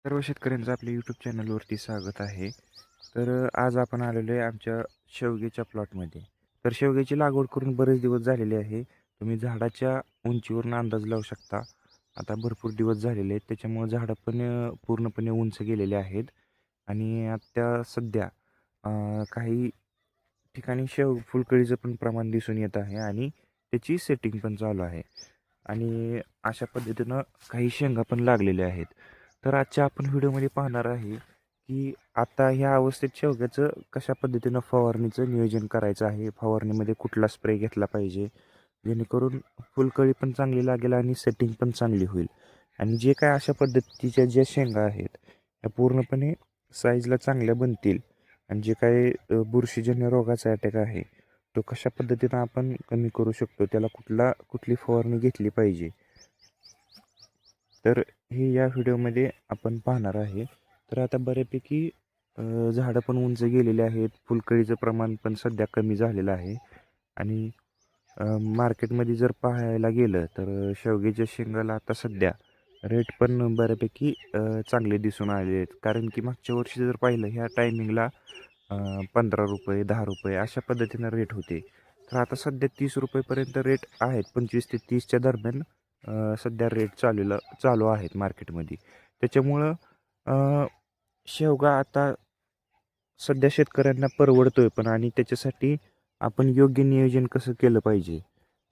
सर्व शेतकऱ्यांचं आपल्या यूट्यूब चॅनलवरती स्वागत आहे. आज आपण आलेलो आहे आमच्या शेवग्याच्या प्लॉटमध्ये. तर शेवग्याची लागवड करून बरेच दिवस झालेले आहे. तुम्ही झाडाच्या उंचीवरून अंदाज लावू शकता. आता भरपूर दिवस झालेले आहेत. त्याच्यामुळे झाडं पण पूर्णपणे उंच गेलेले आहेत. आणि आता सध्या काही ठिकाणी फुलकळीचं पण प्रमाण दिसून येत आहे आणि त्याची सेटिंग पण चालू आहे. आणि अशा पद्धतीनं काही शेंगा पण लागलेल्या आहेत. तर आजच्या आपण व्हिडिओमध्ये पाहणार आहे की आता ह्या अवस्थेत शेवग्याचं कशा पद्धतीनं फवारणीचं नियोजन करायचं आहे. फवारणीमध्ये कुठला स्प्रे घेतला पाहिजे जेणेकरून फुलकळी पण चांगली लागेल आणि सेटिंग पण चांगली होईल. आणि जे काय अशा पद्धतीच्या ज्या शेंगा आहेत त्या पूर्णपणे साईजला चांगल्या बनतील. आणि जे काही बुरशीजन्य रोगाचा अटॅक आहे तो कशा पद्धतीनं आपण कमी करू शकतो, त्याला कुठली फवारणी घेतली पाहिजे, तर हे या व्हिडिओमध्ये आपण पाहणार आहे. तर आता बऱ्यापैकी झाडं पण उंच गेलेली आहेत. फुलकळीचं प्रमाण पण सध्या कमी झालेलं आहे. आणि मार्केटमध्ये जर पाहायला गेलं तर शेवग्याच्या शेंगाला आता सध्या रेट पण बऱ्यापैकी चांगले दिसून आले आहेत. कारण की मागच्या वर्षी जर पाहिलं ह्या टायमिंगला ₹15, ₹10 अशा पद्धतीनं रेट होते. तर आता सध्या ₹30 रेट आहेत. 25 ते 30च्या दरम्यान सध्या रेट चालू आहेत मार्केटमध्ये. त्याच्यामुळं शेवगा आता सध्या शेतकऱ्यांना परवडतोय पण. आणि त्याच्यासाठी आपण योग्य नियोजन कसं केलं पाहिजे,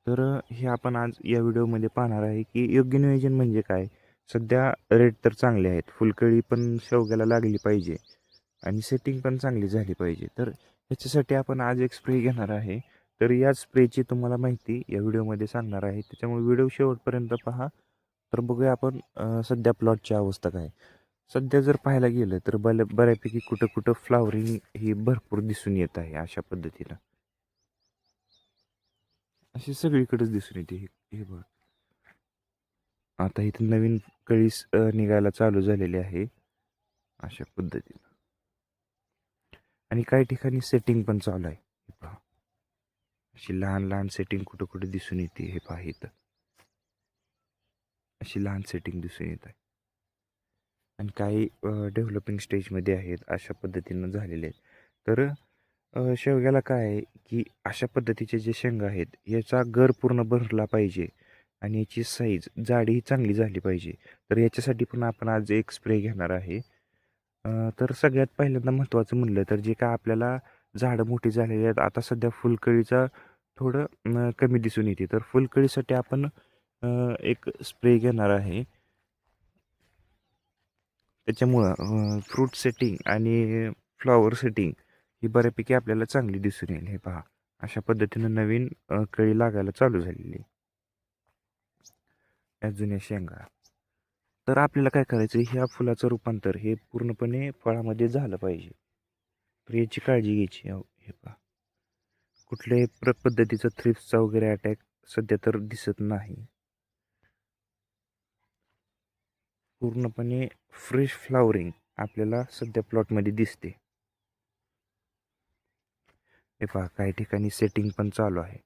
तर हे आपण आज या व्हिडिओमध्ये पाहणार आहे की योग्य नियोजन म्हणजे काय. सध्या रेट तर चांगले आहेत. फुलकळी पण शेवग्याला लागली पाहिजे आणि सेटिंग पण चांगली झाली पाहिजे. तर ह्याच्यासाठी आपण आज एक स्प्रे घेणार आहे. तर या स्प्रेची तुम्हाला माहिती या व्हिडिओमध्ये सांगणार आहे. त्याच्यामुळे व्हिडिओ शेवटपर्यंत पहा. तर बघूया आपण सध्या प्लॉटची अवस्था काय. सध्या जर पाहायला गेलं तर बऱ्यापैकी कुठं कुठं फ्लावरिंग ही भरपूर दिसून येत आहे. अशा पद्धतीनं अशी सगळीकडेच दिसून येते. हे बघ, आता इथं नवीन कळीस निघायला चालू झालेली आहे अशा पद्धतीनं. आणि काही ठिकाणी सेटिंग पण चालू आहे. हे पहा, अशी लहान लहान सेटिंग कुठं कुठं दिसून येते. हे पहा, इथं अशी लहान सेटिंग दिसून येत आहे. आणि काही डेव्हलपिंग स्टेजमध्ये आहेत. अशा पद्धतीनं झालेले आहेत. तर शेवग्याला काय आहे की अशा पद्धतीचे जे शेंगा आहेत याचा गर पूर्ण भरला पाहिजे आणि याची साईज जाडी चांगली झाली पाहिजे. तर याच्यासाठी पण आपण आज एक स्प्रे घेणार आहे. तर सगळ्यात पहिल्यांदा महत्त्वाचं म्हणलं तर जे काय आपल्याला झाडं मोठी झालेली आहेत, आता सध्या फुलकळीचा थोडं कमी दिसून येते. तर फुलकळीसाठी आपण एक स्प्रे घेणार आहे. त्याच्यामुळं फ्रूट सेटिंग आणि फ्लॉवर सेटिंग ही बऱ्यापैकी आपल्याला चांगली दिसून येईल. हे पहा, अशा पद्धतीनं नवीन कळी लागायला चालू झालेली आहे या जुन्या शेंगा. तर आपल्याला काय करायचं, ह्या फुलाचं रूपांतर हे पूर्णपणे फळामध्ये झालं पाहिजे. तर याची काळजी घ्यायची. हे पहा, कुठल्याही पद्धतीचा थ्रिप्सचा वगैरे अटॅक सध्या तर दिसत नाही. पूर्णपणे फ्रेश फ्लावरिंग आपल्याला सध्या प्लॉटमध्ये दिसते. हे पहा, काही ठिकाणी सेटिंग पण चालू आहे.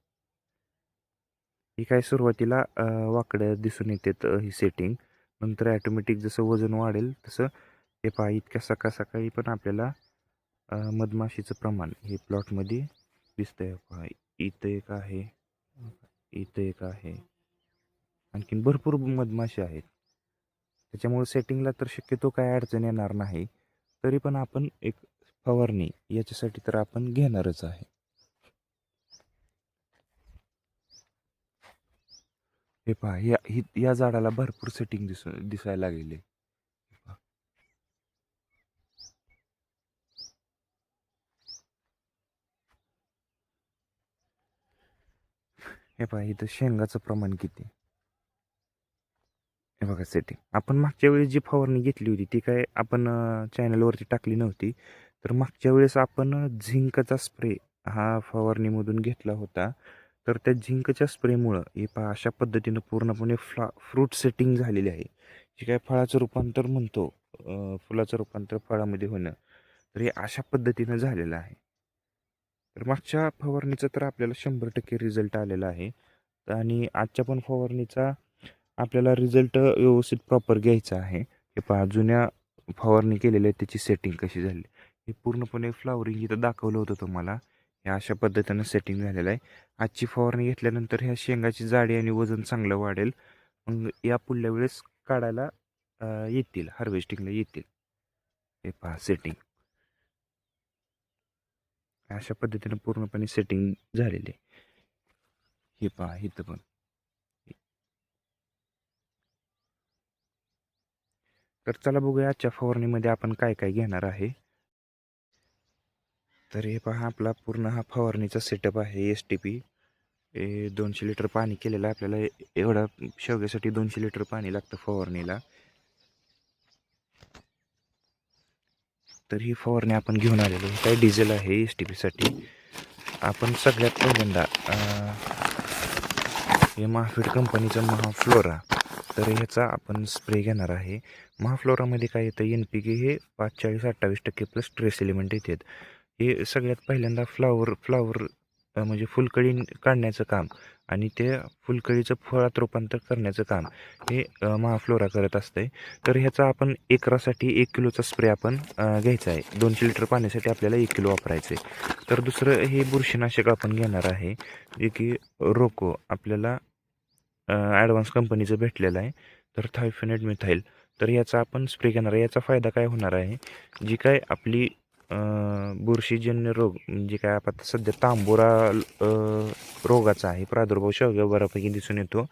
ही काय सुरुवातीला वाकडं दिसून येते ही सेटिंग. नंतर ॲटोमॅटिक जसं वजन वाढेल तसं हे पहा, इतक्या सकाळी पण आपल्याला मधमाशीचं प्रमाण हे प्लॉटमध्ये दिसतंय. पहा, इथं एक आहे, इथं एक आहे, आणखीन भरपूर मधमाशी आहेत. त्याच्यामुळे सेटिंगला तर शक्यतो काय अडचण येणार नाही. तरी पण आपण एक फवारणी याच्यासाठी तर आपण घेणारच आहे. हे पहा, या झाडाला भरपूर सेटिंग दिसायला लागलेली. हे पहा, इथं शेंगाचं प्रमाण किती. हे बघा सेटिंग. आपण मागच्या वेळेस जी फवारणी घेतली होती ती काय आपण चॅनलवरती टाकली नव्हती. तर मागच्या वेळेस आपण झिंकचा स्प्रे हा फवारणीमधून घेतला होता. तर त्या झिंकच्या स्प्रेमुळं हे पहा, अशा पद्धतीनं पूर्णपणे फ्रूट सेटिंग झालेली आहे. जे काय फळाचं रूपांतर म्हणतो, फुलाचं रूपांतर फळामध्ये होणं, तर हे अशा पद्धतीनं झालेलं आहे. तर मागच्या फवारणीचा तर आपल्याला 100% रिझल्ट आलेला आहे. आणि आजच्या पण फवारणीचा आपल्याला रिझल्ट व्यवस्थित प्रॉपर घ्यायचा आहे. हे पहा, जुन्या फवारणी केलेली आहे त्याची सेटिंग कशी झाली. हे पूर्णपणे फ्लावरिंग इथं दाखवलं होतं तुम्हाला. हे अशा पद्धतीनं सेटिंग झालेलं आहे. आजची फवारणी घेतल्यानंतर ह्या शेंगाची जाडी आणि वजन चांगलं वाढेल. मग या पुढल्या वेळेस काढायला येतील, हार्वेस्टिंगला येतील. हे पहा सेटिंग अशा पद्धतीनं पूर्णपणे सेटिंग झालेली आहे. हे पहा इथं पण. तर चला बघूया आजच्या फवारणीमध्ये आपण काय काय घेणार आहे. तर हे पहा आपला पूर्ण हा फवारणीचा सेटअप आहे. STP 200 लिटर पाणी केलेलं आहे. आपल्याला एवढा शेवग्यासाठी 200 लिटर पाणी लागतं फवारणीला. तर ही फवारणी आपण घेऊन आलेलो आहे. काय डिझेल आहे STPसाठी. आपण सगळ्यात पहिल्यांदा हे महाफीड कंपनीचं महाफ्लोरा, तर ह्याचा आपण स्प्रे घेणार आहे. महाफ्लोरामध्ये काय येतं, NPK हे 45-28% प्लस ट्रेस एलिमेंट येतात. हे सगळ्यात पहिल्यांदा फ्लावर म्हणजे फुलकळी काढण्याचं काम आणि ते फुलकळीचं फळात रूपांतर करण्याचं काम हे महाफ्लोरा करत असते. तर ह्याचा आपण एकरासाठी 1 किलोचा स्प्रे आपण घ्यायचा आहे. 200 लिटर पाण्यासाठी आपल्याला 1 किलो वापरायचं आहे. तर दुसरं हे बुरशीनाशक आपण घेणार आहे, जे की रोको आपल्याला ॲडव्हान्स कंपनीचं भेटलेलं आहे. तर थायफेनेट मिथाईल, तर याचा आपण स्प्रे घेणार आहे. याचा फायदा काय होणार आहे, जी काय आपली बुरशीजन्य रोग म्हणजे काय आपण सध्या तांबोरा रोगाचा आहे प्रादुर्भाव शेवग्यावर बऱ्यापैकी दिसून येतो.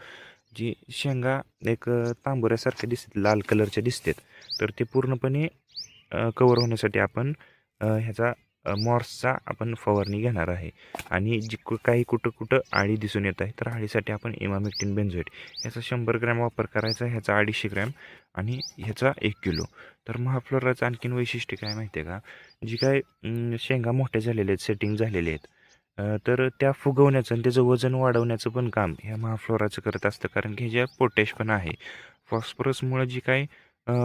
जी शेंगा एक तांबोऱ्यासारख्या दिसतात, लाल कलरच्या दिसतात. तर ते पूर्णपणे कव्हर होण्यासाठी आपण ह्याचा मॉर्सचा आपण फवारणी घेणार आहे. आणि जी काही कुठं आळी दिसून येत आहे, तर आळीसाठी आपण इमामेक्टिन बेन्झोएट ह्याचा 100 ग्रॅम वापर करायचा, ह्याचा 250 ग्रॅम आणि ह्याचा 1 किलो. तर महाफ्लोराचं आणखीन वैशिष्ट्य काय माहिती आहे का, जी काय शेंगा मोठ्या झालेल्या आहेत, सेटिंग झालेले आहेत, तर त्या फुगवण्याचं आणि त्याचं वजन वाढवण्याचं पण काम ह्या महाफ्लोराचं करत असतं. कारण की ह्याच्यात पोटॅश पण आहे. फॉस्फरसमुळं जी काही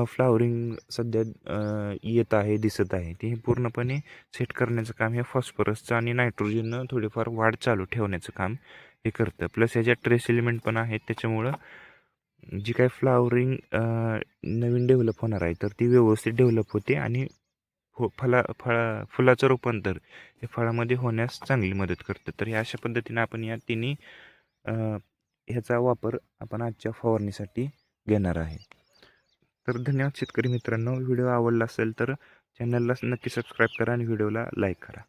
फ्लावरिंग सध्या येत आहे, दिसत आहे, ते पूर्णपणे सेट करण्याचं काम हे फॉस्फरसचं आणि नायट्रोजननं थोडीफार वाढ चालू ठेवण्याचं काम हे करतं. प्लस ह्याच्यात ट्रेस एलिमेंट पण आहेत. त्याच्यामुळं जी काही फ्लावरिंग नवीन डेव्हलप होणार आहे, तर ती व्यवस्थित डेव्हलप होते आणि फुलाचं रूपांतर हे फळामध्ये होण्यास चांगली मदत करतं. तर ह्या अशा पद्धतीने आपण या तिन्ही ह्याचा वापर आपण आजच्या फवारणीसाठी घेणार आहे. तर धन्यवाद शेतकरी मित्रांनो. व्हिडिओ आवडला असेल तर चॅनलला नक्की सबस्क्राईब करा आणि व्हिडिओला लाईक करा.